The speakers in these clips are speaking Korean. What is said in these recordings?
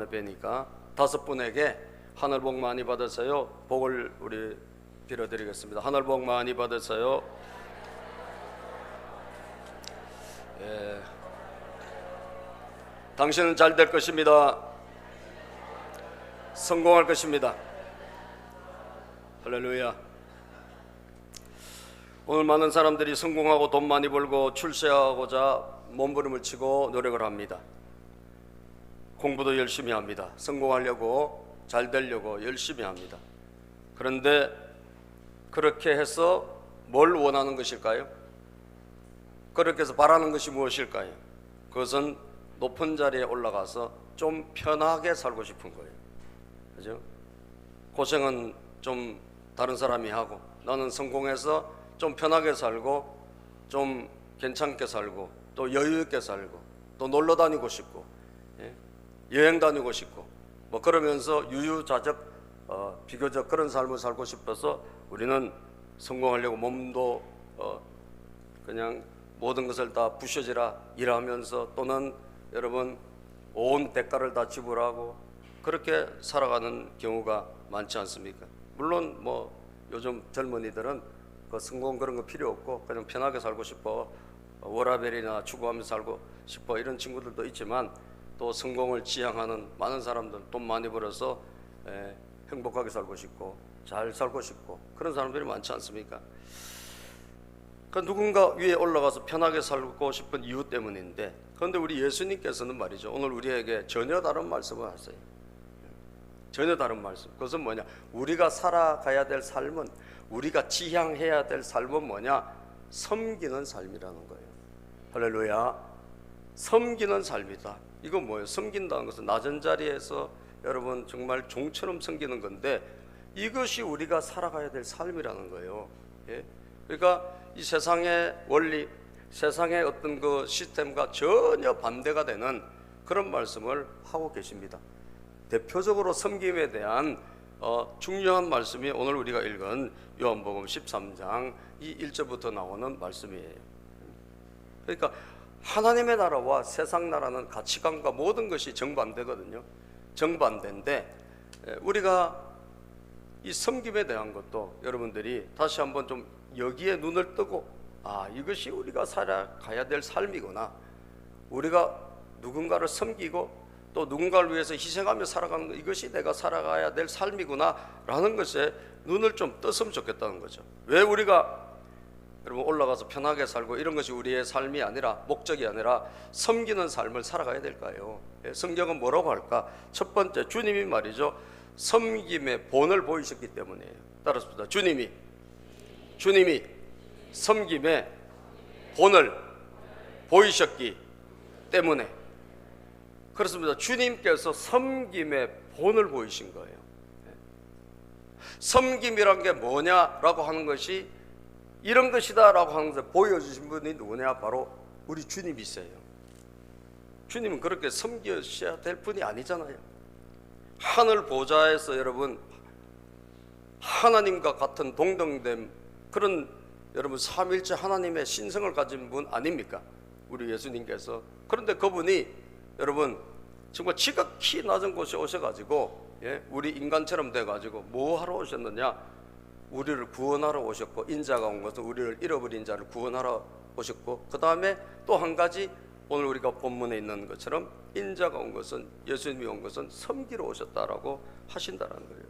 오랜만에 뵈니까 5분에게 하늘 복 많이 받으세요. 복을 우리 빌어드리겠습니다. 하늘 복 많이 받으세요. 예. 당신은 잘 될 것입니다. 성공할 것입니다. 할렐루야. 오늘 많은 사람들이 성공하고 돈 많이 벌고 출세하고자 몸부림을 치고 노력을 합니다. 공부도 열심히 합니다. 성공하려고, 잘 되려고 열심히 합니다. 그런데 그렇게 해서 뭘 원하는 것일까요? 그렇게 해서 바라는 것이 무엇일까요? 그것은 높은 자리에 올라가서 좀 편하게 살고 싶은 거예요. 그죠? 고생은 좀 다른 사람이 하고, 나는 성공해서 좀 편하게 살고, 좀 괜찮게 살고, 또 여유 있게 살고, 또 놀러 다니고 싶고, 여행 다니고 싶고, 뭐 그러면서 유유자적 비교적 그런 삶을 살고 싶어서 우리는 성공하려고 몸도 그냥 모든 것을 다 부셔지라 일하면서, 또는 여러분 온 대가를 다 지불하고 그렇게 살아가는 경우가 많지 않습니까? 물론 뭐 요즘 젊은이들은 그 성공 그런 거 필요 없고 그냥 편하게 살고 싶어, 워라밸이나 추구하면서 살고 싶어, 이런 친구들도 있지만, 또 성공을 지향하는 많은 사람들, 돈 많이 벌어서 행복하게 살고 싶고 잘 살고 싶고 그런 사람들이 많지 않습니까? 그 누군가 위에 올라가서 편하게 살고 싶은 이유 때문인데, 그런데 우리 예수님께서는 말이죠, 오늘 우리에게 전혀 다른 말씀을 하세요. 전혀 다른 말씀. 그것은 뭐냐? 우리가 살아가야 될 삶은, 우리가 지향해야 될 삶은 뭐냐? 섬기는 삶이라는 거예요. 할렐루야. 섬기는 삶이다. 이건 뭐예요? 섬긴다는 것은 낮은 자리에서 여러분 정말 종처럼 섬기는 건데, 이것이 우리가 살아가야 될 삶이라는 거예요. 예? 그러니까 이 세상의 원리, 세상의 어떤 그 시스템과 전혀 반대가 되는 그런 말씀을 하고 계십니다. 대표적으로 섬김에 대한 중요한 말씀이 오늘 우리가 읽은 요한복음 13장 이 1절부터 나오는 말씀이에요. 그러니까 하나님의 나라와 세상 나라는 가치관과 모든 것이 정반대거든요. 정반대인데, 우리가 이 섬김에 대한 것도 여러분들이 다시 한번 좀 여기에 눈을 뜨고, 이것이 우리가 살아가야 될 삶이구나, 우리가 누군가를 섬기고 또 누군가를 위해서 희생하며 살아가는 것, 이것이 내가 살아가야 될 삶이구나 라는 것에 눈을 좀 떴으면 좋겠다는 거죠. 왜 우리가 여러분 올라가서 편하게 살고 이런 것이 우리의 삶이 아니라, 목적이 아니라 섬기는 삶을 살아가야 될까요? 성경은 뭐라고 할까? 첫 번째, 주님이 말이죠, 섬김의 본을 보이셨기 때문이에요. 따라서 주님이 섬김의 본을 보이셨기 때문에. 그렇습니다. 주님께서 섬김의 본을 보이신 거예요. 섬김이란 게 뭐냐라고 하는 것이 이런 것이다 라고 하는 것을 보여주신 분이 누구냐? 바로 우리 주님이세요. 주님은 그렇게 섬기셔야 될 분이 아니잖아요. 하늘 보좌에서 여러분 하나님과 같은 동등됨, 그런 여러분 삼위일체 하나님의 신성을 가진 분 아닙니까? 우리 예수님께서. 그런데 그분이 여러분 정말 지극히 낮은 곳에 오셔가지고, 우리 인간처럼 돼가지고 뭐 하러 오셨느냐? 우리를 구원하러 오셨고, 인자가 온 것은 우리를 잃어버린 자를 구원하러 오셨고, 그 다음에 또 한 가지, 오늘 우리가 본문에 있는 것처럼 인자가 온 것은, 예수님이 온 것은 섬기러 오셨다라고 하신다는 거예요.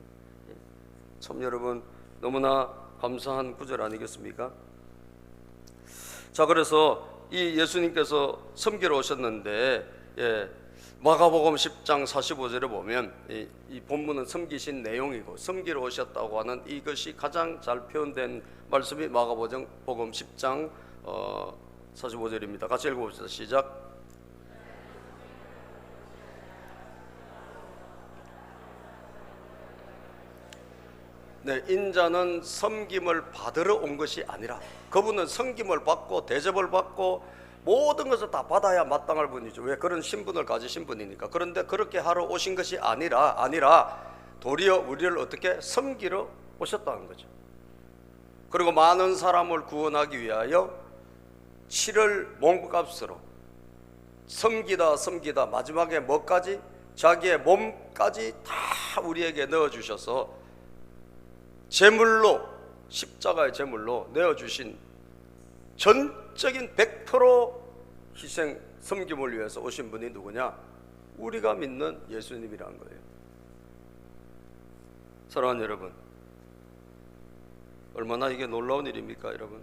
참 여러분 너무나 감사한 구절 아니겠습니까? 자, 그래서 이 예수님께서 섬기러 오셨는데, 마가복음 10장 45절에 보면 이 본문은 섬기신 내용이고, 섬기러 오셨다고 하는 이것이 가장 잘 표현된 말씀이 마가복음 10장 45절입니다. 같이 읽어봅시다. 시작. 네, 인자는 섬김을 받으러 온 것이 아니라, 그분은 섬김을 받고 대접을 받고 모든 것을 다 받아야 마땅할 분이죠. 왜? 그런 신분을 가지신 분이니까. 그런데 그렇게 하러 오신 것이 아니라 도리어 우리를 어떻게 섬기러 오셨다는 거죠. 그리고 많은 사람을 구원하기 위하여 치를 몸값으로 섬기다 마지막에 뭐까지? 자기의 몸까지 다 우리에게 넣어주셔서 제물로, 십자가의 제물로 내어주신 전적인 100% 희생 섬김을 위해서 오신 분이 누구냐? 우리가 믿는 예수님이라는 거예요. 사랑하는 여러분, 얼마나 이게 놀라운 일입니까 여러분?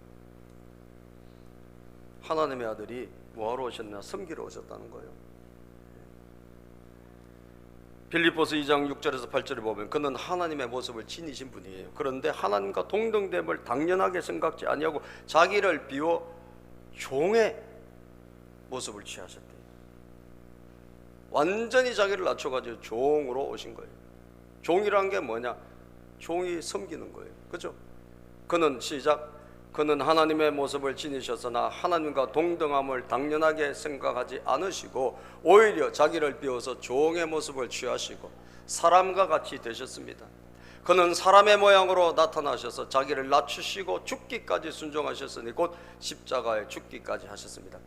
하나님의 아들이 뭐하러 오셨냐? 섬기러 오셨다는 거예요. 빌립보서 2장 6절에서 8절에 보면 그는 하나님의 모습을 지니신 분이에요. 그런데 하나님과 동등됨을 당연하게 생각지 아니하고 자기를 비워 종의 모습을 취하셨대요. 완전히 자기를 낮춰가지고 종으로 오신 거예요. 종이란 게 뭐냐? 종이 섬기는 거예요. 그죠? 그는 시작, 그는 하나님의 모습을 지니셨으나 하나님과 동등함을 당연하게 생각하지 않으시고 오히려 자기를 비워서 종의 모습을 취하시고 사람과 같이 되셨습니다. 그는 사람의 모양으로 나타나셔서 자기를 낮추시고 죽기까지 순종하셨으니 곧 십자가에 죽기까지 하셨습니다.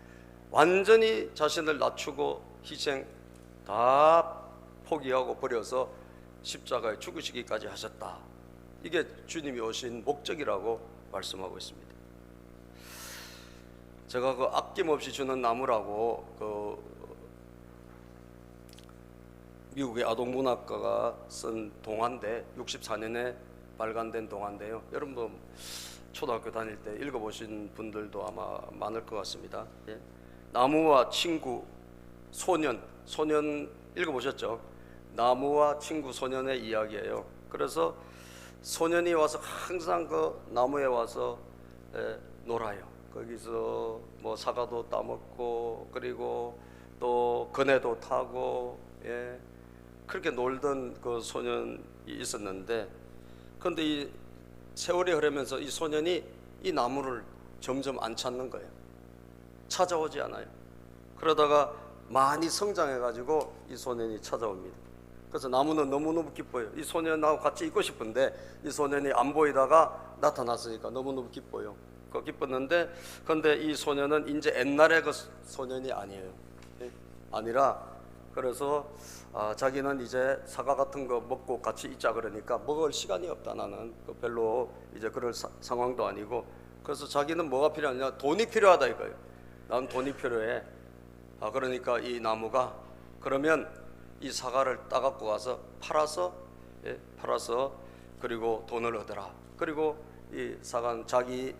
완전히 자신을 낮추고 희생 다 포기하고 버려서 십자가에 죽으시기까지 하셨다. 이게 주님이 오신 목적이라고 말씀하고 있습니다. 제가 그 아낌없이 주는 나무라고 미국의 아동문학가가 쓴 동화인데 64년에 발간된 동화인데요. 여러분도 초등학교 다닐 때 읽어보신 분들도 아마 많을 것 같습니다. 예. 나무와 친구 소년 읽어보셨죠? 나무와 친구 소년의 이야기예요. 그래서 소년이 와서 항상 그 나무에 와서 놀아요. 거기서 뭐 사과도 따먹고 그리고 또 그네도 타고 그렇게 놀던 그 소년이 있었는데, 그런데 이 세월이 흐르면서 이 소년이 이 나무를 점점 안 찾는 거예요. 찾아오지 않아요. 그러다가 많이 성장해가지고 이 소년이 찾아옵니다. 그래서 나무는 너무너무 기뻐요. 이 소년하고 같이 있고 싶은데 이 소년이 안 보이다가 나타났으니까 너무너무 기뻐요. 기뻤는데, 그런데 이 소년은 이제 옛날의 그 소년이 아니에요. 아니라 그래서 자기는 이제 사과 같은 거 먹고 같이 있자 그러니까 먹을 시간이 없다. 나는 별로 이제 그럴 상황도 아니고, 그래서 자기는 뭐가 필요하냐? 돈이 필요하다 이거예요. 난 돈이 필요해. 그러니까 이 나무가 그러면 이 사과를 따갖고 가서 팔아서 그리고 돈을 얻어라. 그리고 이 사과는 자기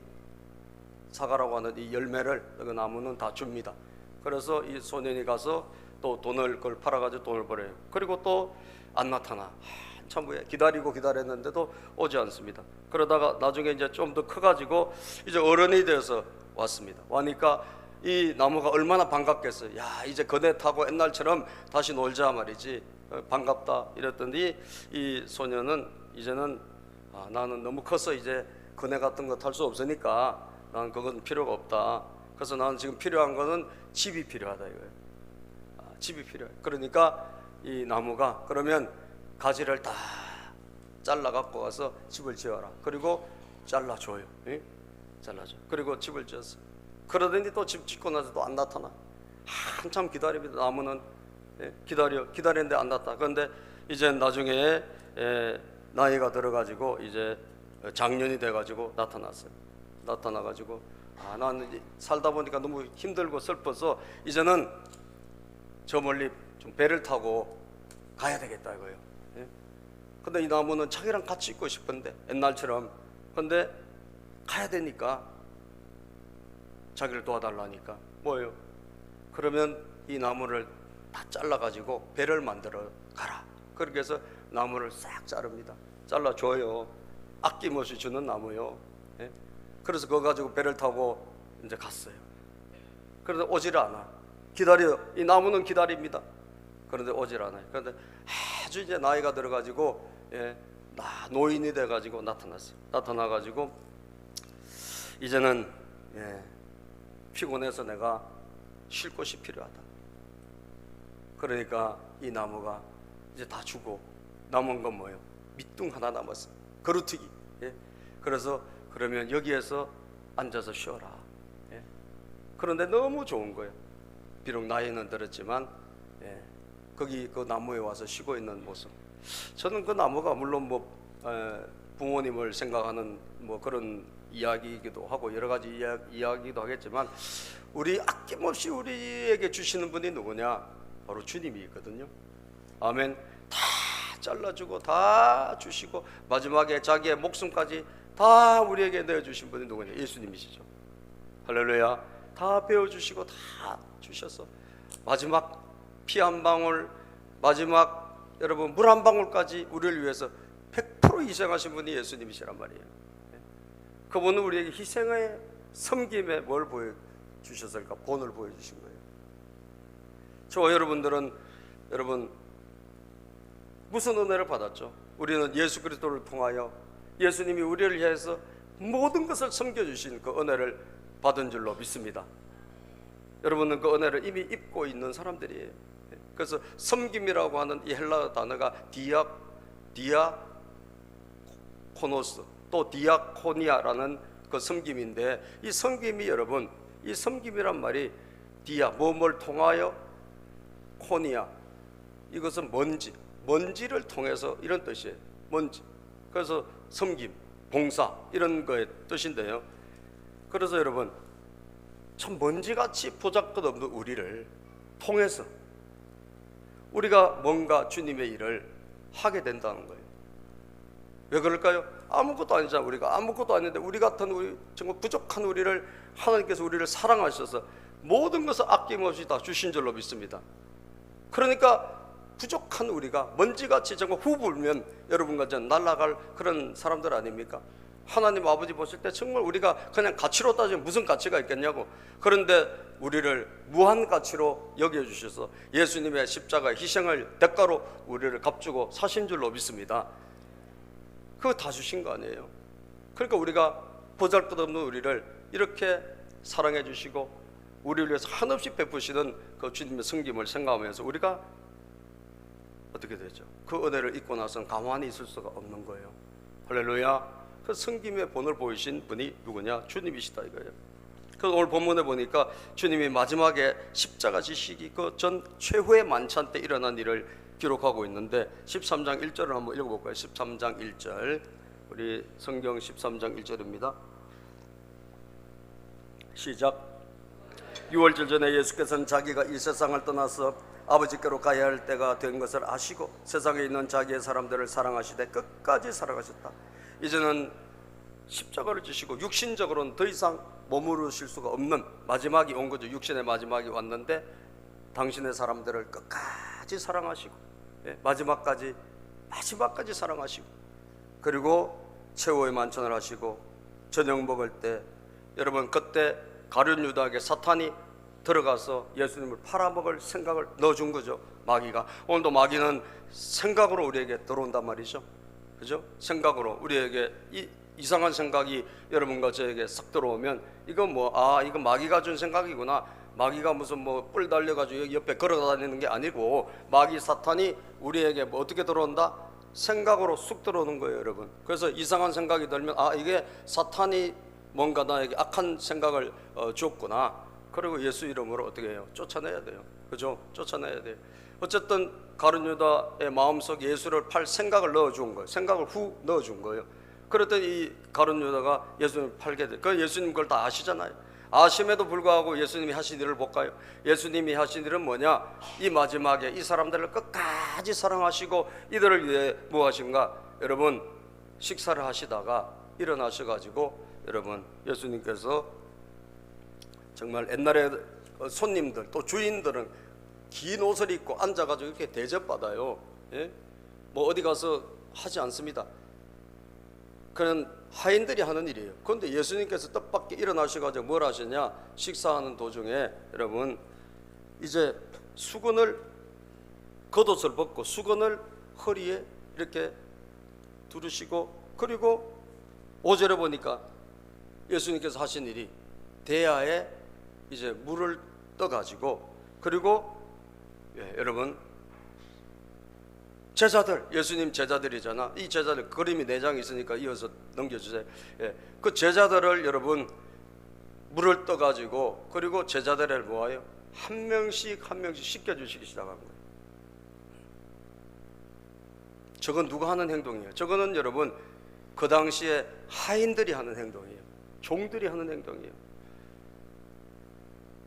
사과라고 하는 이 열매를 그 나무는 다 줍니다. 그래서 이 소년이 가서 또 돈을 그걸 팔아가지고 돈을 벌어요. 그리고 또 안 나타나. 한참 후에 기다렸는데도 오지 않습니다. 그러다가 나중에 이제 좀 더 커가지고 이제 어른이 되어서 왔습니다. 와니까 이 나무가 얼마나 반갑겠어요. 야, 이제 그네 타고 옛날처럼 다시 놀자 말이지. 반갑다 이랬더니 이 소년은 이제는 나는 너무 커서 이제 그네 같은 거 탈 수 없으니까 나는 그건 필요가 없다. 그래서 나는 지금 필요한 거는 집이 필요하다 이거예요. 집이 필요해. 그러니까 이 나무가 그러면 가지를 다 잘라 갖고 가서 집을 지어라. 그리고 잘라줘요. 잘라줘. 그리고 집을 지었어. 그러더니 또 집 짓고 나서 또 안 나타나. 한참 기다립니다. 나무는 기다리는데 안 나타나. 그런데 이제 나중에 나이가 들어가지고 이제 장년이 돼가지고 나타났어요. 나타나가지고 나는 이제 살다 보니까 너무 힘들고 슬퍼서 이제는 저 멀리 좀 배를 타고 가야 되겠다 이거예요. 근데 이 나무는 자기랑 같이 있고 싶은데 옛날처럼, 근데 가야 되니까 자기를 도와달라니까 뭐예요? 그러면 이 나무를 다 잘라가지고 배를 만들어 가라. 그렇게 해서 나무를 싹 자릅니다. 잘라줘요. 아낌없이 주는 나무요. 그래서 그거 가지고 배를 타고 이제 갔어요. 그런데 오지를 않아. 기다려. 이 나무는 기다립니다. 그런데 오질 않아요. 그런데 아주 이제 나이가 들어가지고 노인이 돼가지고 나타났어요. 나타나가지고 이제는 피곤해서 내가 쉴 곳이 필요하다. 그러니까 이 나무가 이제 다 주고 남은 건 뭐예요? 밑둥 하나 남았어. 거루튀기. 그래서 그러면 여기에서 앉아서 쉬어라. 그런데 너무 좋은 거예요. 비록 나이는 들었지만 거기 그 나무에 와서 쉬고 있는 모습. 저는 그 나무가 물론 부모님을 생각하는 그런 이야기이기도 하고 여러 가지 이야기도 하겠지만, 우리 아낌없이 우리에게 주시는 분이 누구냐? 바로 주님이 있거든요. 아멘. 다 잘라주고 다 주시고 마지막에 자기의 목숨까지 다 우리에게 내어주신 분이 누구냐? 예수님이시죠. 할렐루야. 다 배워주시고 다 주셔서 마지막 피 한 방울, 마지막 여러분 물 한 방울까지 우리를 위해서 100% 희생하신 분이 예수님이시란 말이에요. 그분은 우리에게 희생의 섬김에 뭘 보여주셨을까? 본을 보여주신 거예요. 저와 여러분들은 여러분 무슨 은혜를 받았죠? 우리는 예수 그리스도를 통하여 예수님이 우리를 위해서 모든 것을 섬겨주신 그 은혜를 받은 줄로 믿습니다. 여러분은 그 은혜를 이미 입고 있는 사람들이에요. 그래서 섬김이라고 하는 이 헬라어 단어가 디아코노스 또 디아코니아라는 그 섬김인데, 이 섬김이 여러분, 이 섬김이란 말이 디아 뭐뭘 통하여, 코니아 이것은 먼지를 통해서 이런 뜻이에요. 먼지. 그래서 섬김, 봉사 이런 거의 뜻인데요. 그래서 여러분 참 먼지같이 보잘것없는 우리를 통해서 우리가 뭔가 주님의 일을 하게 된다는 거예요. 왜 그럴까요? 아무것도 아니잖아. 우리가 아무것도 아닌데 우리 같은 정말 부족한 우리를 하나님께서 우리를 사랑하셔서 모든 것을 아낌없이 다 주신 줄로 믿습니다. 그러니까 부족한 우리가 먼지같이 정말 후 불면 여러분과 전 날아갈 그런 사람들 아닙니까? 하나님 아버지 보실 때 정말 우리가 그냥 가치로 따지면 무슨 가치가 있겠냐고. 그런데 우리를 무한 가치로 여겨주셔서 예수님의 십자가 희생을 대가로 우리를 값주고 사신 줄로 믿습니다. 그거 다 주신 거 아니에요? 그러니까 우리가 보잘것없는 우리를 이렇게 사랑해 주시고 우리를 위해서 한없이 베푸시는 그 주님의 섬김을 생각하면서 우리가 어떻게 되죠? 그 은혜를 잊고 나서는 가만히 있을 수가 없는 거예요. 할렐루야. 그 섬김의 본을 보이신 분이 누구냐? 주님이시다 이거예요. 그래서 오늘 본문에 보니까 주님이 마지막에 십자가 지시기 그 전 최후의 만찬 때 일어난 일을 기록하고 있는데 13장 1절을 한번 읽어볼까요? 13장 1절, 우리 성경 13장 1절입니다. 시작. 6월절 전에 예수께서는 자기가 이 세상을 떠나서 아버지께로 가야 할 때가 된 것을 아시고 세상에 있는 자기의 사람들을 사랑하시되 끝까지 사랑하셨다. 이제는 십자가를 지시고 육신적으로는 더 이상 머무르실 수가 없는 마지막이 온 거죠. 육신의 마지막이 왔는데 당신의 사람들을 끝까지 사랑하시고 마지막까지 사랑하시고, 그리고 최후의 만찬을 하시고 저녁 먹을 때 여러분 그때 가룟 유다에게 사탄이 들어가서 예수님을 팔아먹을 생각을 넣어준 거죠. 마귀가. 오늘도 마귀는 생각으로 우리에게 들어온단 말이죠. 그죠? 생각으로 우리에게 이상한 생각이 여러분과 저에게 싹 들어오면 이건 이건 마귀가 준 생각이구나. 마귀가 무슨 뿔 달려가지고 옆에 걸어다니는 게 아니고 마귀 사탄이 우리에게 어떻게 들어온다? 생각으로 쑥 들어오는 거예요, 여러분. 그래서 이상한 생각이 들면 이게 사탄이 뭔가 나에게 악한 생각을 줬구나. 그리고 예수 이름으로 어떻게 해요? 쫓아내야 돼요. 그죠? 쫓아내야 돼요. 어쨌든 가룟 유다의 마음속에 예수를 팔 생각을 넣어준 거예요. 생각을 후 넣어준 거예요. 그랬더니 이 가룟 유다가 예수님을 팔게 돼. 그 예수님 그걸 다 아시잖아요. 아심에도 불구하고 예수님이 하신 일을 볼까요? 예수님이 하신 일은 뭐냐? 이 마지막에 이 사람들을 끝까지 사랑하시고 이들을 위해 뭐 하신가? 여러분 식사를 하시다가 일어나셔가지고 여러분 예수님께서 정말 옛날에 손님들 또 주인들은 긴 옷을 입고 앉아가지고 이렇게 대접받아요. 예? 어디 가서 하지 않습니다. 그런 하인들이 하는 일이에요. 그런데 예수님께서 뜻밖에 일어나셔가지고 뭘 하시냐? 식사하는 도중에 여러분 이제 수건을 겉옷을 벗고 수건을 허리에 이렇게 두르시고, 그리고 5절에 보니까 예수님께서 하신 일이 대야에 이제 물을 떠가지고, 그리고 여러분 제자들, 예수님 제자들이잖아. 이 제자들 그림이 4장 있으니까 이어서 넘겨주세요. 그 제자들을 여러분 물을 떠가지고 그리고 제자들을 모아요. 한 명씩 씻겨주시기 시작한 거예요. 저건 누가 하는 행동이에요? 저거는 여러분 그 당시에 하인들이 하는 행동이에요. 종들이 하는 행동이에요.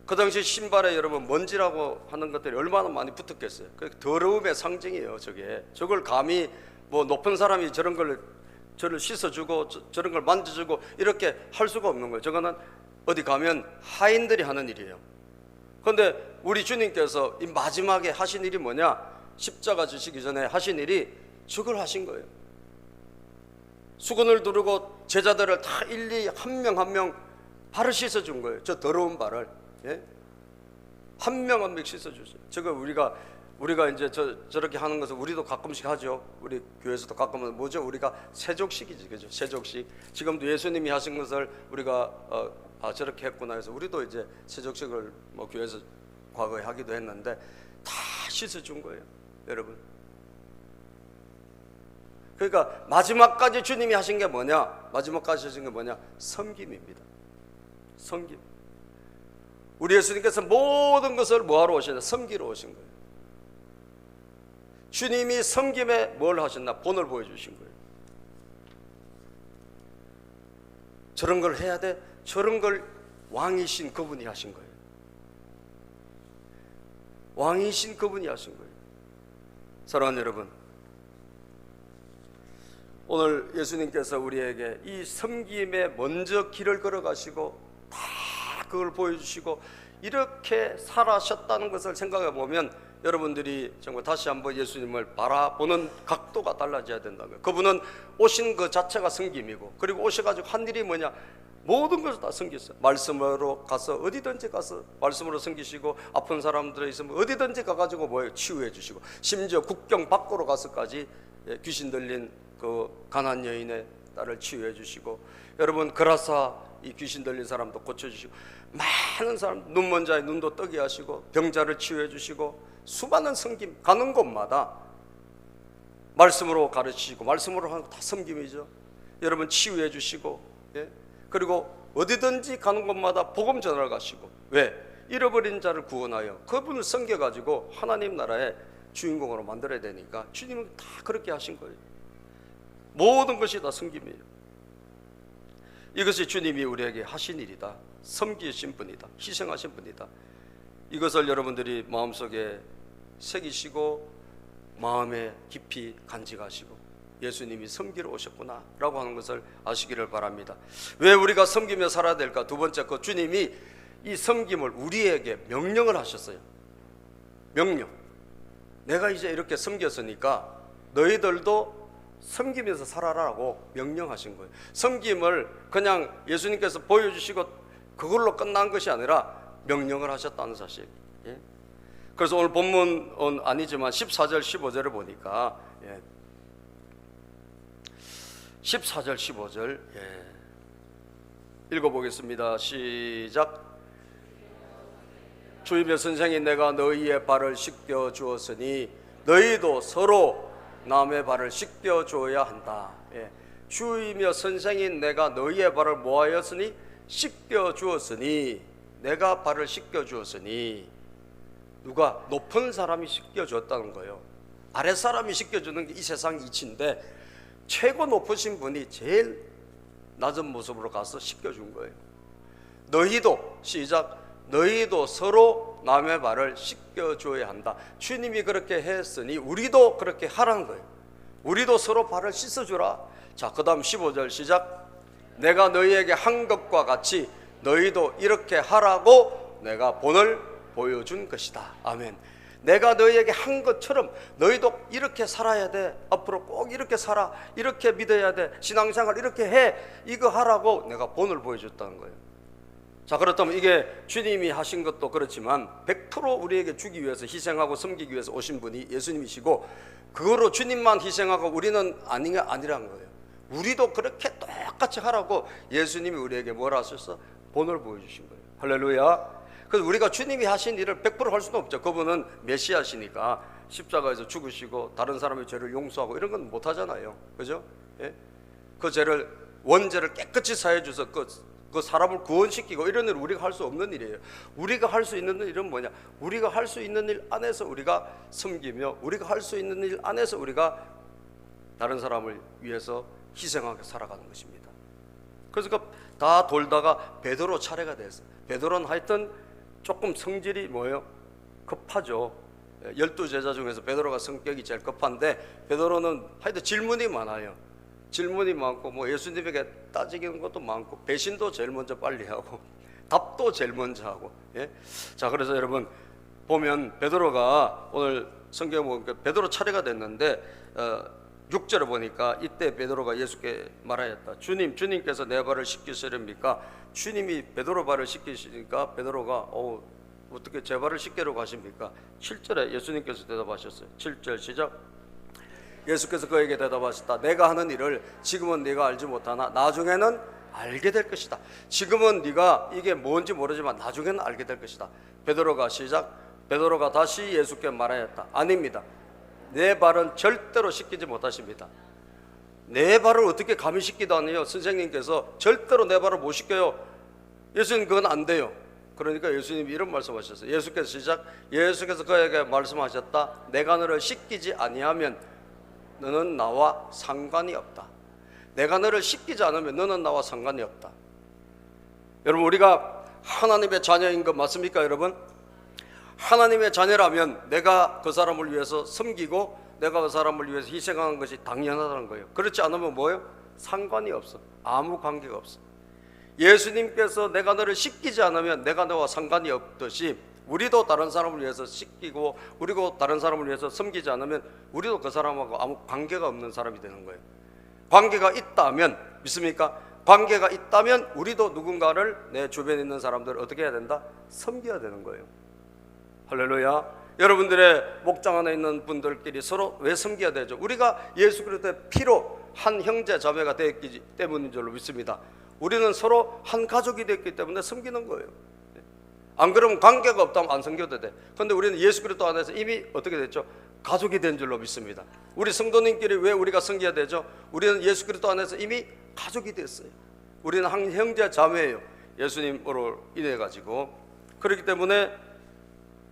그 당시 신발에 여러분 먼지라고 하는 것들이 얼마나 많이 붙었겠어요. 그 더러움의 상징이에요. 저걸 감히 뭐 높은 사람이 저를 씻어주고 저런 걸 만져주고 이렇게 할 수가 없는 거예요. 저거는 어디 가면 하인들이 하는 일이에요. 그런데 우리 주님께서 이 마지막에 하신 일이 뭐냐? 십자가 지시기 전에 하신 일이 저걸 하신 거예요. 수건을 두르고 제자들을 다 일일이 한 명 한 명 발을 씻어준 거예요. 저 더러운 발을. 예? 한 명 한 명 씻어주세요. 저거 우리가 이제 저렇게 하는 것을 우리도 가끔씩 하죠. 우리 교회에서도 가끔은 뭐죠? 우리가 세족식이지, 그죠? 세족식. 지금도 예수님이 하신 것을 우리가 저렇게 했구나 해서 우리도 이제 세족식을 뭐 교회에서 과거에 하기도 했는데 다 씻어준 거예요, 여러분. 그러니까 마지막까지 주님이 하신 게 뭐냐? 마지막까지 하신 게 뭐냐? 섬김입니다. 섬김. 우리 예수님께서 모든 것을 뭐하러 오셨냐? 섬기러 오신 거예요. 주님이 섬김에 뭘 하셨나? 본을 보여주신 거예요. 저런 걸 해야 돼? 저런 걸 왕이신 그분이 하신 거예요. 왕이신 그분이 하신 거예요. 사랑하는 여러분, 오늘 예수님께서 우리에게 이 섬김에 먼저 길을 걸어가시고 다 그걸 보여주시고 이렇게 살아셨다는 것을 생각해 보면 여러분들이 정말 다시 한번 예수님을 바라보는 각도가 달라져야 된다는 거예요. 그분은 오신 그 자체가 섬김이고, 그리고 오셔가지고 한 일이 뭐냐? 모든 것을 다 섬겼어요. 말씀으로 가서 어디든지 가서 말씀으로 섬기시고, 아픈 사람들이 있으면 어디든지 가가지고 뭐예요? 치유해 주시고, 심지어 국경 밖으로 가서까지 귀신 들린 그 가난 여인의 딸을 치유해 주시고, 여러분 그라사 이 귀신 들린 사람도 고쳐주시고, 많은 사람 눈 먼 자의 눈도 뜨게 하시고, 병자를 치유해 주시고, 수많은 섬김, 가는 곳마다 말씀으로 가르치시고, 말씀으로 하는 거 다 섬김이죠. 여러분 치유해 주시고, 예? 그리고 어디든지 가는 곳마다 복음 전하러 가시고, 왜? 잃어버린 자를 구원하여 그분을 섬겨가지고 하나님 나라의 주인공으로 만들어야 되니까 주님은 다 그렇게 하신 거예요. 모든 것이 다 섬김이에요. 이것이 주님이 우리에게 하신 일이다. 섬기신 분이다. 희생하신 분이다. 이것을 여러분들이 마음속에 새기시고 마음에 깊이 간직하시고 예수님이 섬기러 오셨구나 라고 하는 것을 아시기를 바랍니다. 왜 우리가 섬기며 살아야 될까? 두 번째, 그 주님이 이 섬김을 우리에게 명령을 하셨어요. 명령. 내가 이제 이렇게 섬겼으니까 너희들도 섬기면서 살아라라고 명령하신 거예요. 섬김을 그냥 예수님께서 보여주시고 그걸로 끝난 것이 아니라 명령을 하셨다는 사실. 예? 그래서 오늘 본문은 아니지만 14절 15절을 보니까 14절 15절 읽어보겠습니다. 시작. 주임의 선생이 내가 너희의 발을 씻겨 주었으니 너희도 서로 남의 발을 씻겨 줘야 한다. 주임의 선생인 내가 너희의 발을 뭐하였으니? 씻겨 주었으니. 내가 발을 씻겨 주었으니. 누가? 높은 사람이 씻겨 줬다는 거예요. 아랫 사람이 씻겨 주는 게 이 세상 이치인데 최고 높으신 분이 제일 낮은 모습으로 가서 씻겨 준 거예요. 너희도, 시작, 너희도 서로 남의 발을 씻겨 줘야 한다. 주님이 그렇게 했으니 우리도 그렇게 하라는 거예요. 우리도 서로 발을 씻어 주라. 자, 그 다음 15절 시작. 내가 너희에게 한 것과 같이 너희도 이렇게 하라고 내가 본을 보여준 것이다. 아멘. 내가 너희에게 한 것처럼 너희도 이렇게 살아야 돼. 앞으로 꼭 이렇게 살아. 이렇게 믿어야 돼. 신앙생활 이렇게 해. 이거 하라고 내가 본을 보여줬다는 거예요. 자, 그렇다면 이게 주님이 하신 것도 그렇지만 100% 우리에게 주기 위해서 희생하고 섬기기 위해서 오신 분이 예수님이시고, 그거로 주님만 희생하고 우리는 아니란 거예요. 우리도 그렇게 똑같이 하라고 예수님이 우리에게 뭘 하셨어? 본을 보여주신 거예요. 할렐루야. 그래서 우리가 주님이 하신 일을 100% 할 수는 없죠. 그분은 메시아시니까 십자가에서 죽으시고 다른 사람의 죄를 용서하고 이런 건 못 하잖아요. 그죠? 예? 그 죄를, 원죄를 깨끗이 사해 주셔서 그 사람을 구원시키고 이런 일을 우리가 할 수 없는 일이에요. 우리가 할 수 있는 일은 뭐냐? 우리가 할 수 있는 일 안에서 우리가 섬기며, 우리가 할 수 있는 일 안에서 우리가 다른 사람을 위해서 희생하게 살아가는 것입니다. 그래서 다 돌다가 베드로 차례가 됐어요. 베드로는 하여튼 조금 성질이 뭐예요? 급하죠. 12제자 중에서 베드로가 성격이 제일 급한데, 베드로는 하여튼 질문이 많아요. 질문이 많고 뭐 예수님에게 따지는 것도 많고, 배신도 제일 먼저 빨리 하고 답도 제일 먼저 하고. 예? 자, 그래서 여러분 보면 베드로가 오늘 성경 보니까 베드로 차례가 됐는데 6절에 보니까 이때 베드로가 예수께 말하였다. 주님께서 내 발을 씻기시렵니까? 주님이 베드로 발을 씻기시니까 베드로가 어떻게 제 발을 씻기러 가십니까? 7절에 예수님께서 대답하셨어요. 7절 시작. 예수께서 그에게 대답하셨다. 내가 하는 일을 지금은 네가 알지 못하나 나중에는 알게 될 것이다. 지금은 네가 이게 뭔지 모르지만 나중에는 알게 될 것이다. 베드로가 시작. 베드로가 다시 예수께 말하였다. 아닙니다. 내 발은 절대로 씻기지 못하십니다. 내 발을 어떻게 감히 씻기다니요? 선생님께서 절대로 내 발을 못 씻겨요. 예수님 그건 안 돼요. 그러니까 예수님이 이런 말씀하셨어요. 예수께서 시작. 예수께서 그에게 말씀하셨다. 내가 너를 씻기지 아니하면 너는 나와 상관이 없다. 내가 너를 씻기지 않으면 너는 나와 상관이 없다. 여러분, 우리가 하나님의 자녀인 것 맞습니까, 여러분? 하나님의 자녀라면 내가 그 사람을 위해서 섬기고 내가 그 사람을 위해서 희생하는 것이 당연하다는 거예요. 그렇지 않으면 뭐예요? 상관이 없어. 아무 관계가 없어. 예수님께서 내가 너를 씻기지 않으면 내가 너와 상관이 없듯이, 우리도 다른 사람을 위해서 씻기고 우리도 다른 사람을 위해서 섬기지 않으면 우리도 그 사람하고 아무 관계가 없는 사람이 되는 거예요. 관계가 있다면, 믿습니까? 관계가 있다면 우리도 누군가를, 내 주변에 있는 사람들을 어떻게 해야 된다? 섬겨야 되는 거예요. 할렐루야. 여러분들의 목장 안에 있는 분들끼리 서로 왜 섬겨야 되죠? 우리가 예수 그리스도의 피로 한 형제 자매가 되었기 때문인 줄로 믿습니다. 우리는 서로 한 가족이 됐기 때문에 섬기는 거예요. 안 그러면 관계가 없다면 안 섬겨도 돼. 그런데 우리는 예수 그리스도 안에서 이미 어떻게 됐죠? 가족이 된 줄로 믿습니다. 우리 성도님끼리 왜 우리가 섬겨야 되죠? 우리는 예수 그리스도 안에서 이미 가족이 됐어요. 우리는 한 형제 자매예요. 예수님으로 인해 가지고. 그렇기 때문에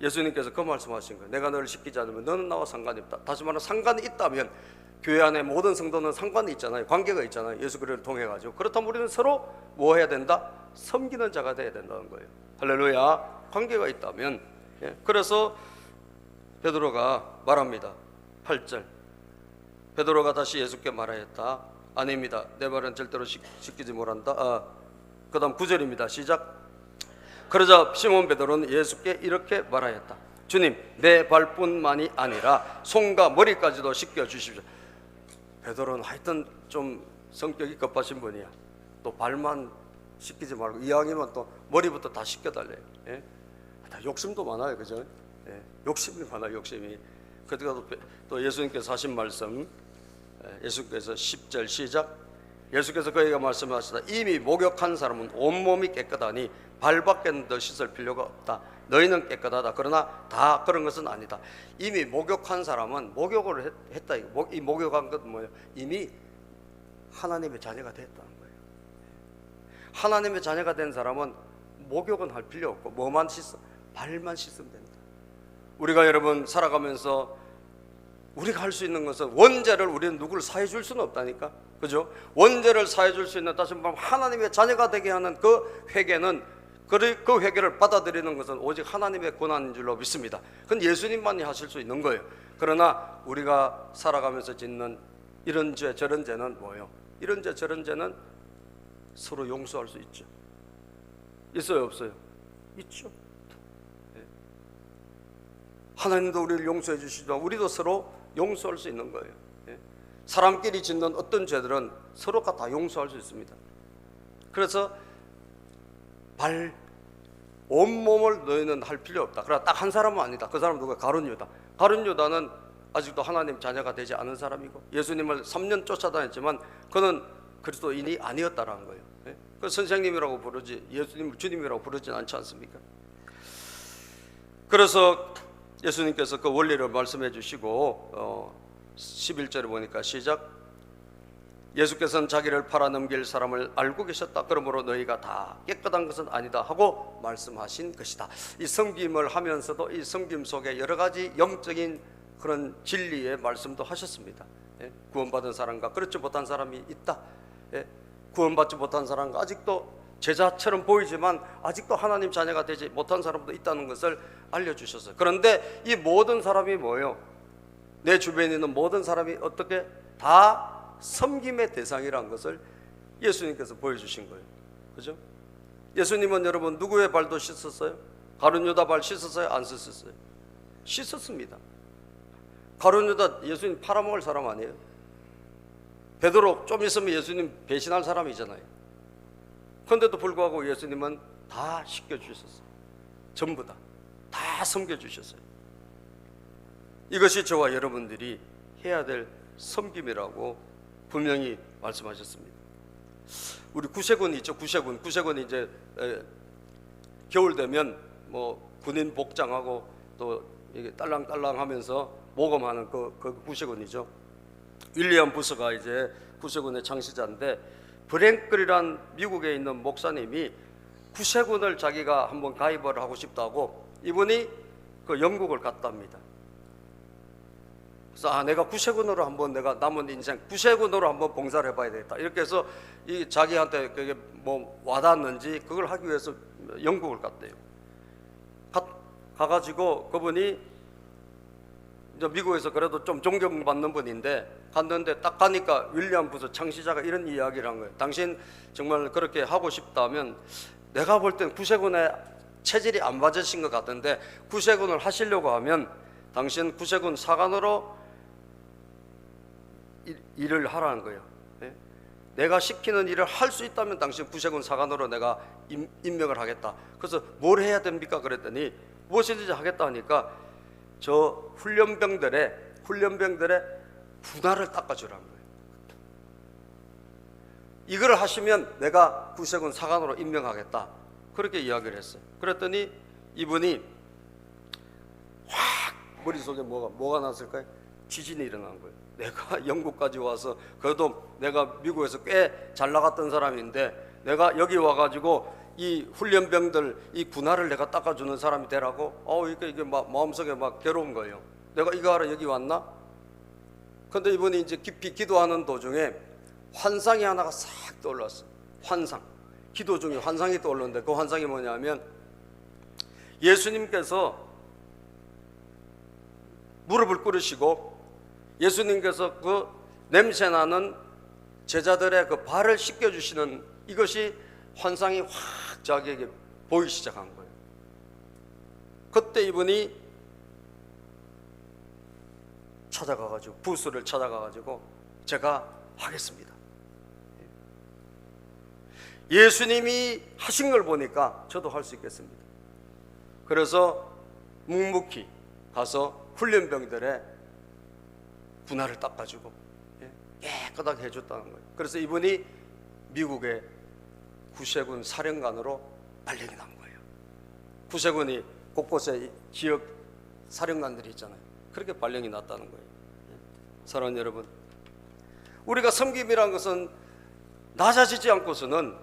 예수님께서 그 말씀하신 거예요. 내가 너를 씻기지 않으면 너는 나와 상관이 없다. 다시 말하면 상관이 있다면, 교회 안에 모든 성도는 상관이 있잖아요. 관계가 있잖아요. 예수 그리스도를 통해 가지고. 그렇다면 우리는 서로 뭐 해야 된다? 섬기는 자가 돼야 된다는 거예요. 할렐루야. 관계가 있다면. 그래서 베드로가 말합니다. 8절. 베드로가 다시 예수께 말하였다. 아닙니다. 내 발은 절대로 씻기지 못한다. 그 다음 9절입니다. 시작. 그러자 시몬 베드로는 예수께 이렇게 말하였다. 주님, 내 발뿐만이 아니라 손과 머리까지도 씻겨 주십시오. 베드로는 하여튼 좀 성격이 급하신 분이야. 또 발만 씻기지 말고 이왕이면 또 머리부터 다 씻겨달래요. 예? 다 욕심도 많아요, 그죠? 예? 욕심이 많아요, 욕심이. 그때가 또 예수님께서 하신 말씀, 예수께서 10절 시작. 예수께서 그에게 말씀하시다. 이미 목욕한 사람은 온몸이 깨끗하니 발밖에는 더 씻을 필요가 없다. 너희는 깨끗하다. 그러나 다 그런 것은 아니다. 이미 목욕한 사람은 목욕을 했다. 이 목욕한 것은 뭐예요? 이미 하나님의 자녀가 됐다는 거예요. 하나님의 자녀가 된 사람은 목욕은 할 필요 없고 뭐만 씻어? 발만 씻으면 된다. 우리가 여러분 살아가면서 우리가 할 수 있는 것은, 원죄를 우리는 누구를 사해 줄 수는 없다니까, 그죠? 원죄를 사해 줄 수 있는, 다시 말하면 하나님의 자녀가 되게 하는 그 회개는, 그 회개를 받아들이는 것은 오직 하나님의 권한인 줄로 믿습니다. 그건 예수님만이 하실 수 있는 거예요. 그러나 우리가 살아가면서 짓는 이런 죄 저런 죄는 뭐예요? 이런 죄 저런 죄는 서로 용서할 수 있죠. 있어요, 없어요? 있죠. 하나님도 우리를 용서해 주시지만 우리도 서로 용서할 수 있는 거예요. 사람끼리 짓는 어떤 죄들은 서로가 다 용서할 수 있습니다. 그래서 온몸을 너희는 할 필요 없다. 그러나 딱 한 사람은 아니다. 그 사람은 누구야? 가룟 유다. 가룟 유다는 아직도 하나님 자녀가 되지 않은 사람이고 예수님을 3년 쫓아다녔지만 그는 그리스도인이 아니었다라는 거예요. 그 선생님이라고 부르지 예수님을 주님이라고 부르진 않지 않습니까? 그래서 예수님께서 그 원리를 말씀해 주시고 11절에 보니까 시작. 예수께서는 자기를 팔아넘길 사람을 알고 계셨다. 그러므로 너희가 다 깨끗한 것은 아니다 하고 말씀하신 것이다. 이 섬김을 하면서도 이 섬김 속에 여러 가지 영적인 그런 진리의 말씀도 하셨습니다. 예? 구원받은 사람과 그렇지 못한 사람이 있다. 예? 구원받지 못한 사람과 아직도 제자처럼 보이지만 아직도 하나님 자녀가 되지 못한 사람도 있다는 것을 알려주셨어요. 그런데 이 모든 사람이 뭐예요? 내 주변에 있는 모든 사람이 어떻게 다 섬김의 대상이라는 것을 예수님께서 보여주신 거예요. 그죠? 예수님은 여러분 누구의 발도 씻었어요? 가룟 유다 발 씻었어요? 안 씻었어요? 씻었습니다. 가룟 유다 예수님 팔아먹을 사람 아니에요? 베드로 좀 있으면 예수님 배신할 사람이잖아요. 그런데도 불구하고 예수님은 다 씻겨주셨어요. 전부 다 섬겨주셨어요. 이것이 저와 여러분들이 해야 될 섬김이라고 분명히 말씀하셨습니다. 우리 구세군이 있죠. 구세군이 이제 겨울 되면 뭐 군인 복장하고 또 이게 딸랑딸랑하면서 모금하는 그 구세군이죠. 윌리엄 부스가 이제 구세군의 창시자인데, 브랭클이란 미국에 있는 목사님이 구세군을 자기가 한번 가입을 하고 싶다고 이분이 그 영국을 갔답니다. 그래서 내가 구세군으로 한번 내가 남은 인생 구세군으로 한번 봉사를 해봐야 되겠다. 이렇게 해서 이 자기한테 그게 뭐 와닿았는지 그걸 하기 위해서 영국을 갔대요. 가가지고 그분이 이제 미국에서 그래도 좀 존경받는 분인데 갔는데 딱 가니까 윌리엄 부스 창시자가 이런 이야기를 한 거예요. 당신 정말 그렇게 하고 싶다면 내가 볼 땐 구세군의 체질이 안 맞으신 것 같은데 구세군을 하시려고 하면 당신 구세군 사관으로 일을 하라는 거예요. 네? 내가 시키는 일을 할 수 있다면 당신 구세군 사관으로 내가 임명을 하겠다. 그래서 뭘 해야 됩니까? 그랬더니 무엇이든지 하겠다 하니까 저 훈련병들의 군화를 닦아주라는 거예요. 이걸 하시면 내가 구세군 사관으로 임명하겠다. 그렇게 이야기를 했어요. 그랬더니 이분이 확 머릿속에 뭐가 났을까요? 지진이 일어난 거예요. 내가 영국까지 와서 그래도 내가 미국에서 꽤 잘 나갔던 사람인데 내가 여기 와가지고 이 훈련병들 이 군화를 내가 닦아주는 사람이 되라고 이게 막 마음속에 막 괴로운 거예요. 내가 이거 하러 여기 왔나? 근데 이분이 이제 깊이 기도하는 도중에 환상이 하나가 싹 떠올랐어. 환상. 기도 중에 환상이 떠올랐는데 그 환상이 뭐냐면 예수님께서 무릎을 꿇으시고 예수님께서 그 냄새나는 제자들의 그 발을 씻겨주시는 이것이 환상이 확 자기에게 보이기 시작한 거예요. 그때 이분이 찾아가가지고 부스를 찾아가가지고 제가 하겠습니다. 예수님이 하신 걸 보니까 저도 할 수 있겠습니다. 그래서 묵묵히 가서 훈련병들의 군화를 닦아주고 깨끗하게 해줬다는 거예요. 그래서 이분이 미국의 구세군 사령관으로 발령이 난 거예요. 구세군이 곳곳에 지역 사령관들이 있잖아요. 그렇게 발령이 났다는 거예요. 사랑하는 여러분, 우리가 섬김이라는 것은 낮아지지 않고서는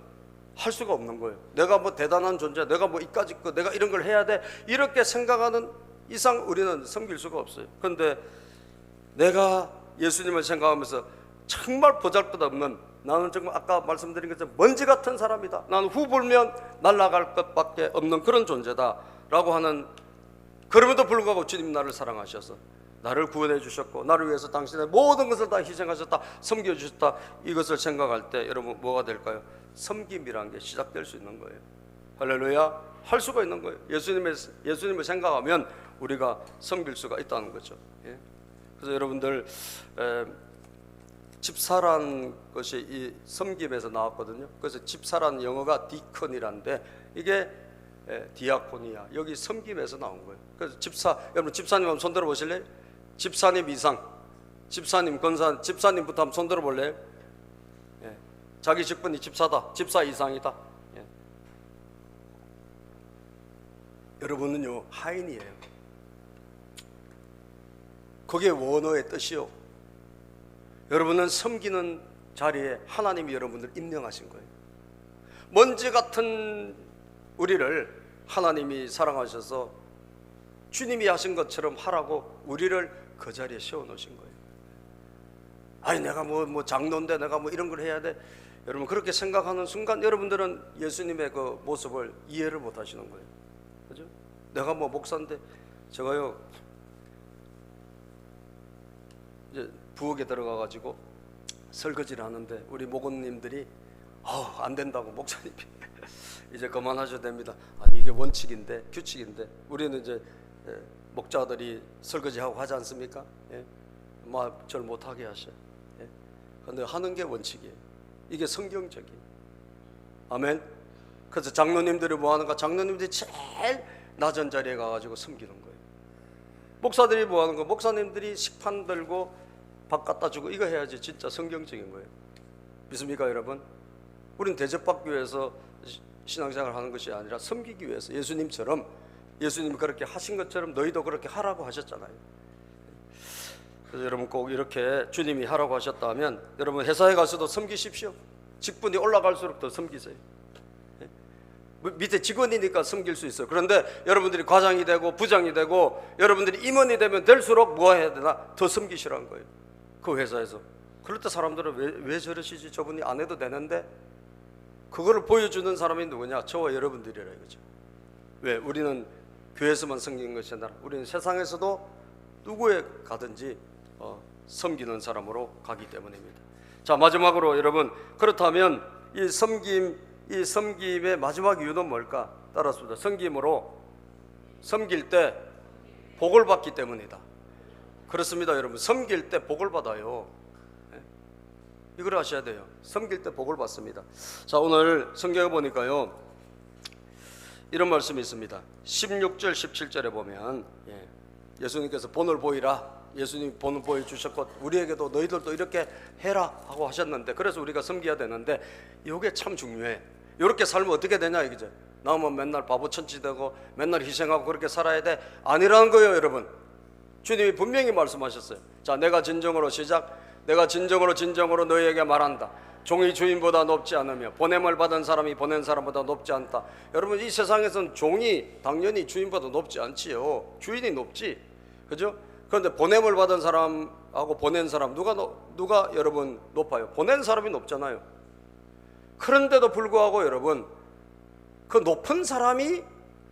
할 수가 없는 거예요. 내가 뭐 대단한 존재, 내가 뭐 이까짓 거, 내가 이런 걸 해야 돼, 이렇게 생각하는 이상 우리는 섬길 수가 없어요. 그런데 내가 예수님을 생각하면서 정말 보잘것없는, 나는 정말 아까 말씀드린 것처럼 먼지 같은 사람이다, 나는 후 불면 날아갈 것밖에 없는 그런 존재다 라고 하는, 그럼에도 불구하고 주님 나를 사랑하셔서 나를 구원해 주셨고 나를 위해서 당신의 모든 것을 다 희생하셨다, 섬겨주셨다, 이것을 생각할 때 여러분 뭐가 될까요? 섬김이라는 게 시작될 수 있는 거예요. 할렐루야. 할 수가 있는 거예요. 예수님을 생각하면 우리가 섬길 수가 있다는 거죠. 예? 그래서 여러분들 집사란 것이 이 섬김에서 나왔거든요. 그래서 집사란 영어가 디컨이란데 이게 디아코니아, 여기 섬김에서 나온 거예요. 그래서 집사, 여러분 집사님 한번 손 들어 보실래요? 집사님 이상, 집사님, 권사, 집사님부터 한번 손 들어 볼래요? 예. 자기 직분이 집사다, 집사 이상이다. 예. 여러분은요 하인이에요. 그게 원어의 뜻이요. 여러분은 섬기는 자리에 하나님이 여러분을 임명하신 거예요. 먼지 같은 우리를 하나님이 사랑하셔서 주님이 하신 것처럼 하라고 우리를 그 자리에 세워놓으신 거예요. 아니 내가 뭐 장로인데 내가 뭐 이런 걸 해야 돼. 여러분 그렇게 생각하는 순간 여러분들은 예수님의 그 모습을 이해를 못 하시는 거예요. 그죠? 내가 뭐 목사인데 제가요 이제 부엌에 들어가 가지고 설거지를 하는데 우리 목원님들이 안 된다고 목사님이 이제 그만하셔도 됩니다. 아니 이게 원칙인데 규칙인데 우리는 이제 목자들이 설거지하고 하지 않습니까? 예? 절 못하게 하셔. 예? 근데 하는 게 원칙이에요. 이게 성경적이에요. 아멘. 그래서 장로님들이 뭐 하는가? 장로님들이 제일 낮은 자리에 가가지고 섬기는 거예요. 목사들이 뭐 하는 거? 목사님들이 식판 들고 밥 갖다 주고 이거 해야지 진짜 성경적인 거예요. 믿습니까 여러분? 우리는 대접받기 위해서 신앙생활을 하는 것이 아니라 섬기기 위해서 예수님처럼 예수님이 그렇게 하신 것처럼 너희도 그렇게 하라고 하셨잖아요. 그래서 여러분 꼭 이렇게 주님이 하라고 하셨다면 여러분 회사에 가서도 섬기십시오. 직분이 올라갈수록 더 섬기세요. 밑에 직원이니까 섬길 수 있어요. 그런데 여러분들이 과장이 되고 부장이 되고 여러분들이 임원이 되면 될수록 뭐 해야 되나? 더 섬기시라는 거예요. 그 회사에서. 그럴 때 사람들은 왜 저러시지? 저분이 안 해도 되는데? 그거를 보여주는 사람이 누구냐? 저와 여러분들이라 이거죠. 왜? 우리는 교회에서만 섬기는 것이 아니라 우리는 세상에서도 누구에 가든지 섬기는 사람으로 가기 때문입니다. 자, 마지막으로 여러분, 그렇다면 이 섬김의 마지막 이유는 뭘까? 따라서 섬김으로 섬길 때 복을 받기 때문이다. 그렇습니다, 여러분. 섬길 때 복을 받아요. 이걸 아셔야 돼요. 섬길 때 복을 받습니다. 자, 오늘 성경에 보니까요 이런 말씀이 있습니다. 16절 17절에 보면 예수님께서 본을 보이라, 예수님이 본을 보여주셨고 우리에게도 너희들도 이렇게 해라 하고 하셨는데, 그래서 우리가 섬겨야 되는데 이게 참 중요해. 이렇게 살면 어떻게 되냐 이거죠. 나오면 맨날 바보천치 되고 맨날 희생하고 그렇게 살아야 돼? 아니라는 거예요, 여러분. 주님이 분명히 말씀하셨어요. 자, 내가 진정으로 시작. 내가 진정으로 너희에게 말한다. 종이 주인보다 높지 않으며 보냄을 받은 사람이 보낸 사람보다 높지 않다. 여러분, 이 세상에서는 종이 당연히 주인보다 높지 않지요. 주인이 높지, 그죠? 그런데 보냄을 받은 사람하고 보낸 사람 누가 여러분 높아요? 보낸 사람이 높잖아요. 그런데도 불구하고 여러분, 그 높은 사람이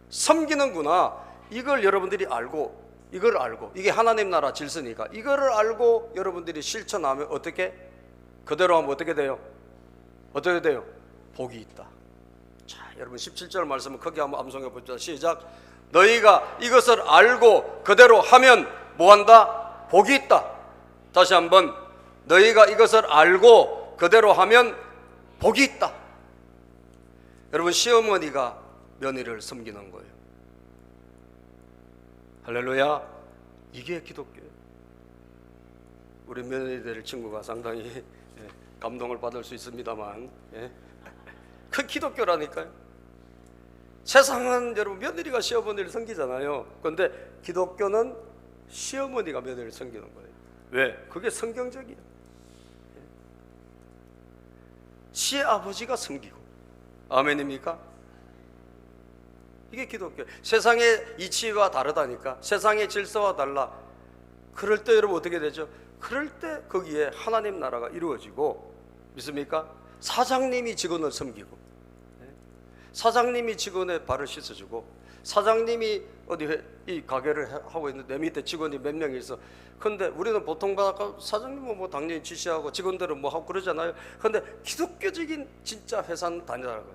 섬기는구나, 이걸 여러분들이 알고, 이걸 알고, 이게 하나님 나라 질서니까 이거를 알고 여러분들이 실천하면 어떻게? 그대로 하면 어떻게 돼요? 어떻게 돼요? 복이 있다. 자, 여러분 17절 말씀은 크게 한번 암송해 봅시다. 시작. 너희가 이것을 알고 그대로 하면 뭐한다? 복이 있다. 다시 한번, 너희가 이것을 알고 그대로 하면 복이 있다. 여러분, 시어머니가 며느리를 섬기는 거예요. 할렐루야. 이게 기독교예요. 우리 며느리 될 친구가 상당히 감동을 받을 수 있습니다만, 그 기독교라니까요. 세상은 여러분 며느리가 시어머니를 섬기잖아요. 그런데 기독교는 시어머니가 며느리를 섬기는 거예요. 왜? 그게 성경적이에요. 시아버지가 섬기고. 아멘입니까? 이게 기독교. 세상의 이치와 다르다니까. 세상의 질서와 달라. 그럴 때 여러분 어떻게 되죠? 그럴 때 거기에 하나님 나라가 이루어지고. 믿습니까? 사장님이 직원을 섬기고, 사장님이 직원의 발을 씻어주고, 사장님이 어디 이 가게를 하고 있는데 내 밑에 직원이 몇 명이 있어. 근데 우리는 보통 사장님은 뭐 당연히 지시하고 직원들은 뭐 하고 그러잖아요. 근데 기독교적인 진짜 회사는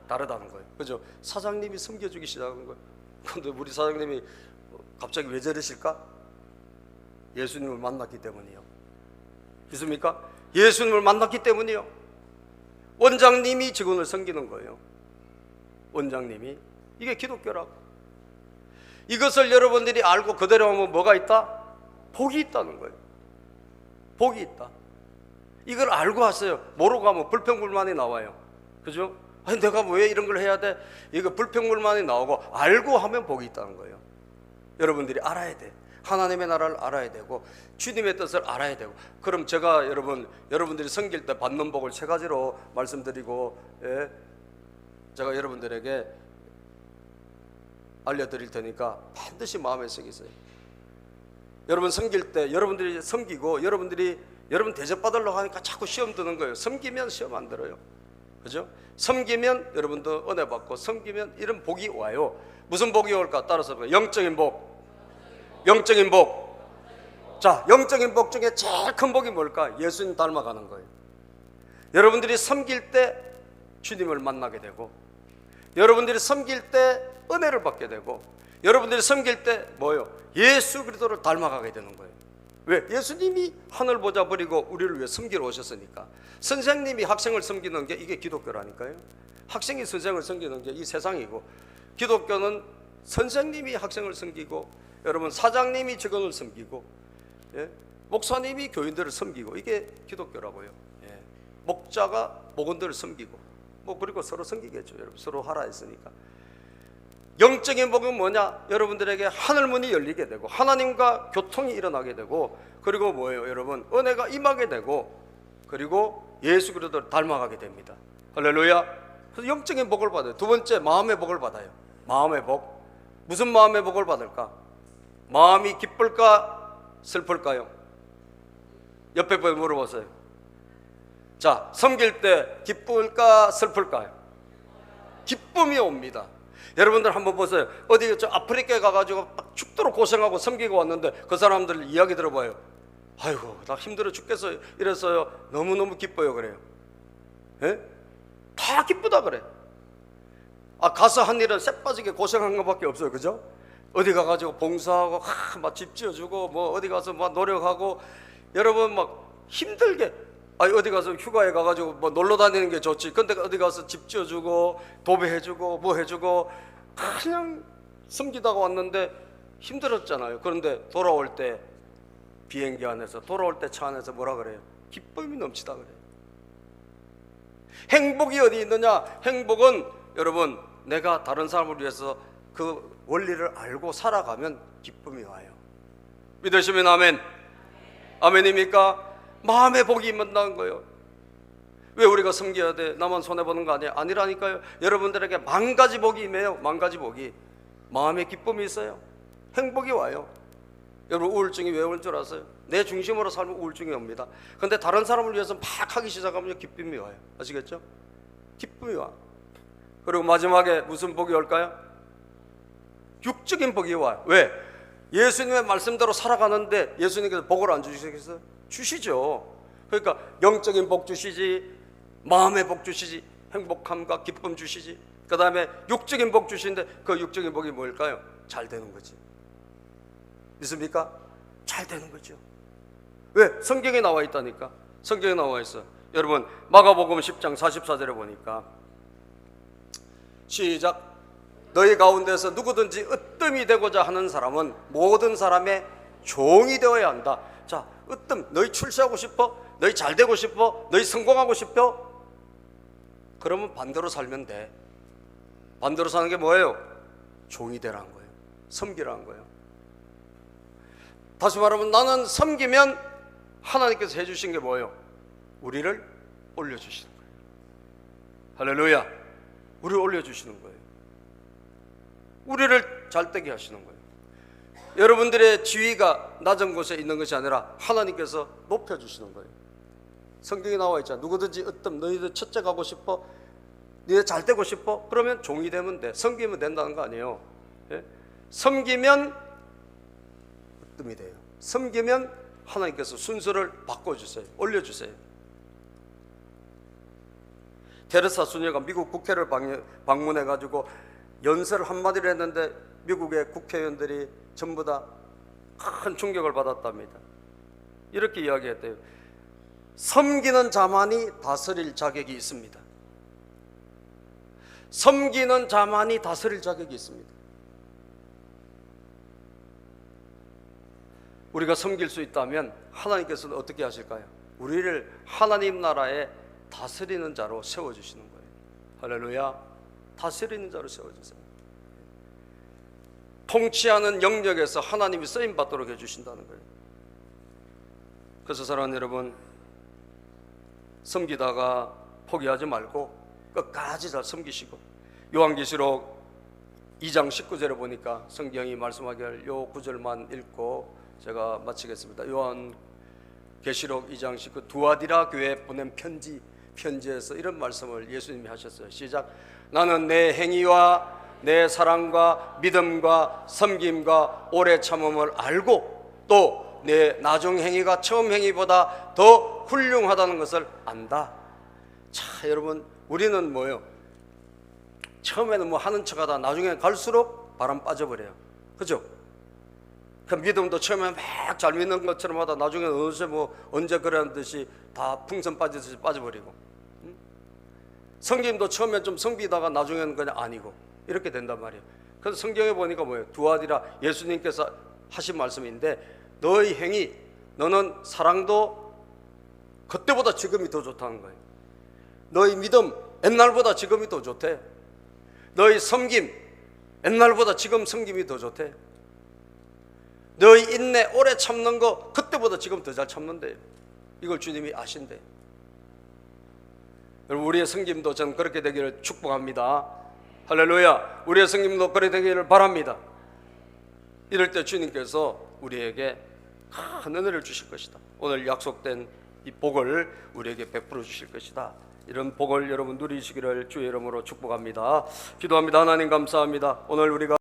다르다는 거예요. 그죠? 사장님이 섬겨주기 시작하는 거예요. 근데 우리 사장님이 갑자기 왜 저러실까? 예수님을 만났기 때문이요. 믿습니까? 예수님을 만났기 때문이요. 원장님이 직원을 섬기는 거예요. 원장님이. 이게 기독교라고. 이것을 여러분들이 알고 그대로 하면 뭐가 있다? 복이 있다는 거예요. 복이 있다. 이걸 알고 하세요. 모르고 하면 불평불만이 나와요. 그죠? 아니 내가 왜 이런 걸 해야 돼? 이거 불평불만이 나오고, 알고 하면 복이 있다는 거예요. 여러분들이 알아야 돼. 하나님의 나라를 알아야 되고 주님의 뜻을 알아야 되고. 그럼 제가 여러분들이 섬길 때 받는 복을 세 가지로 말씀드리고, 제가 여러분들에게 알려드릴 테니까 반드시 마음에 새기세요. 여러분 섬길 때 여러분들이 섬기고 여러분들이 여러분 대접받으려고 하니까 자꾸 시험 드는 거예요. 섬기면 시험 안 들어요. 그죠? 섬기면 여러분도 은혜 받고, 섬기면 이런 복이 와요. 무슨 복이 올까? 따라서 영적인 복. 영적인 복. 자, 영적인 복 중에 제일 큰 복이 뭘까? 예수님 닮아가는 거예요. 여러분들이 섬길 때 주님을 만나게 되고, 여러분들이 섬길 때 은혜를 받게 되고, 여러분들이 섬길 때 뭐요? 예수 그리스도를 닮아가게 되는 거예요. 왜? 예수님이 하늘 보좌 버리고 우리를 위해 섬기러 오셨으니까. 선생님이 학생을 섬기는 게 이게 기독교라니까요. 학생이 선생을 섬기는 게 이 세상이고, 기독교는 선생님이 학생을 섬기고, 여러분 사장님이 직원을 섬기고, 예? 목사님이 교인들을 섬기고, 이게 기독교라고요. 예. 목자가 목원들을 섬기고, 뭐 그리고 서로 섬기겠죠. 여러분 서로 하라 했으니까. 영적인 복은 뭐냐? 여러분들에게 하늘문이 열리게 되고, 하나님과 교통이 일어나게 되고, 그리고 뭐예요? 여러분 은혜가 임하게 되고, 그리고 예수 그리스도를 닮아가게 됩니다. 할렐루야. 그래서 영적인 복을 받아요. 두 번째, 마음의 복을 받아요. 마음의 복. 무슨 마음의 복을 받을까? 마음이 기쁠까 슬플까요? 옆에 분 물어보세요. 자, 섬길 때 기쁠까 슬플까요? 기쁨이 옵니다. 여러분들 한번 보세요. 어디 저 아프리카에 가가지고 막 죽도록 고생하고 섬기고 왔는데 그 사람들 이야기 들어봐요. 아이고 나 힘들어 죽겠어요 이랬어요. 너무너무 기뻐요 그래요. 예? 다 기쁘다 그래. 아, 가서 한 일은 쎄 빠지게 고생한 것밖에 없어요. 그죠? 어디 가가지고 봉사하고 막 집 지어주고, 뭐 어디 가서 막 노력하고, 여러분 막 힘들게, 아니 어디 가서 휴가에 가가지고 뭐 놀러 다니는 게 좋지. 근데 어디 가서 집 지어주고 도배해주고 뭐 해주고 그냥 섬기다가 왔는데 힘들었잖아요. 그런데 돌아올 때 비행기 안에서, 돌아올 때 차 안에서 뭐라 그래요? 기쁨이 넘치다 그래요. 행복이 어디 있느냐? 행복은 여러분 내가 다른 사람을 위해서 그 원리를 알고 살아가면 기쁨이 와요. 믿으시면 아멘. 아멘입니까? 마음의 복이 임한다는 거예요. 왜 우리가 섬겨야 돼? 나만 손해보는 거 아니야? 아니라니까요. 여러분들에게 만 가지 복이 임해요. 만 가지 복이. 마음의 기쁨이 있어요. 행복이 와요. 여러분 우울증이 왜 올 줄 아세요? 내 중심으로 살면 우울증이 옵니다. 근데 다른 사람을 위해서 막 하기 시작하면 기쁨이 와요. 아시겠죠? 기쁨이 와. 그리고 마지막에 무슨 복이 올까요? 육적인 복이 와요. 왜? 예수님의 말씀대로 살아가는데 예수님께서 복을 안 주시겠어요? 주시죠. 그러니까 영적인 복 주시지, 마음의 복 주시지, 행복함과 기쁨 주시지, 그 다음에 육적인 복 주시는데 그 육적인 복이 뭘까요? 잘 되는 거지. 믿습니까? 잘 되는 거죠. 왜? 성경에 나와 있다니까. 성경에 나와 있어. 여러분 마가복음 10장 44절에 보니까 시작. 너희 가운데서 누구든지 으뜸이 되고자 하는 사람은 모든 사람의 종이 되어야 한다. 자, 으뜸. 너희 출세하고 싶어? 너희 잘 되고 싶어? 너희 성공하고 싶어? 그러면 반대로 살면 돼. 반대로 사는 게 뭐예요? 종이 되라는 거예요. 섬기라는 거예요. 다시 말하면 나는 섬기면 하나님께서 해주신 게 뭐예요? 우리를 올려주시는 거예요. 할렐루야. 우리를 올려주시는 거예요. 우리를 잘되게 하시는 거예요. 여러분들의 지위가 낮은 곳에 있는 것이 아니라 하나님께서 높여주시는 거예요. 성경에 나와 있잖아. 누구든지 으뜸. 너희들 첫째 가고 싶어? 너희들 잘 되고 싶어? 그러면 종이 되면 돼. 섬기면 된다는 거 아니에요. 예? 섬기면 으뜸이 돼요. 섬기면 하나님께서 순서를 바꿔주세요. 올려주세요. 테레사 수녀가 미국 국회를 방문해가지고 연설을 한마디를 했는데 미국의 국회의원들이 전부 다 큰 충격을 받았답니다. 이렇게 이야기했대요. 섬기는 자만이 다스릴 자격이 있습니다. 섬기는 자만이 다스릴 자격이 있습니다. 우리가 섬길 수 있다면 하나님께서는 어떻게 하실까요? 우리를 하나님 나라에 다스리는 자로 세워주시는 거예요. 할렐루야. 다스리는 자로 세워주세요. 통치하는 영역에서 하나님이 쓰임받도록 해주신다는 거예요. 그래서 사랑하는 여러분, 섬기다가 포기하지 말고 끝까지 잘 섬기시고, 요한계시록 2장 19절에 보니까 성경이 말씀하기를 요 구절만 읽고 제가 마치겠습니다. 계시록 2장 19 두아디라 교회에 보낸 편지에서 이런 말씀을 예수님이 하셨어요. 시작. 나는 내 행위와 내 사랑과 믿음과 섬김과 오래 참음을 알고 또 내 나중 행위가 처음 행위보다 더 훌륭하다는 것을 안다. 자, 여러분, 우리는 뭐예요? 처음에는 뭐 하는 척하다 나중에 갈수록 바람 빠져버려요. 그죠? 그 믿음도 처음에 막 잘 믿는 것처럼 하다 나중에 어느새 뭐 언제 그러는 듯이 다 풍선 빠지듯이 빠져버리고, 성김도 처음엔 좀 성비다가 나중에는 그냥 아니고 이렇게 된단 말이에요. 그래서 성경에 보니까 뭐예요? 두아디라, 예수님께서 하신 말씀인데 너의 행위, 너는 사랑도 그때보다 지금이 더 좋다는 거예요. 너의 믿음, 옛날보다 지금이 더 좋대. 너의 섬김, 옛날보다 지금 섬김이 더 좋대. 너의 인내, 오래 참는 거 그때보다 지금 더 잘 참는데, 이걸 주님이 아신대. 여러분, 우리의 섬김도 저는 그렇게 되기를 축복합니다. 할렐루야. 우리의 섬김도 그렇게 되기를 바랍니다. 이럴 때 주님께서 우리에게 큰 은혜를 주실 것이다. 오늘 약속된 이 복을 우리에게 베풀어 주실 것이다. 이런 복을 여러분 누리시기를 주의 이름으로 축복합니다. 기도합니다. 하나님 감사합니다. 오늘 우리가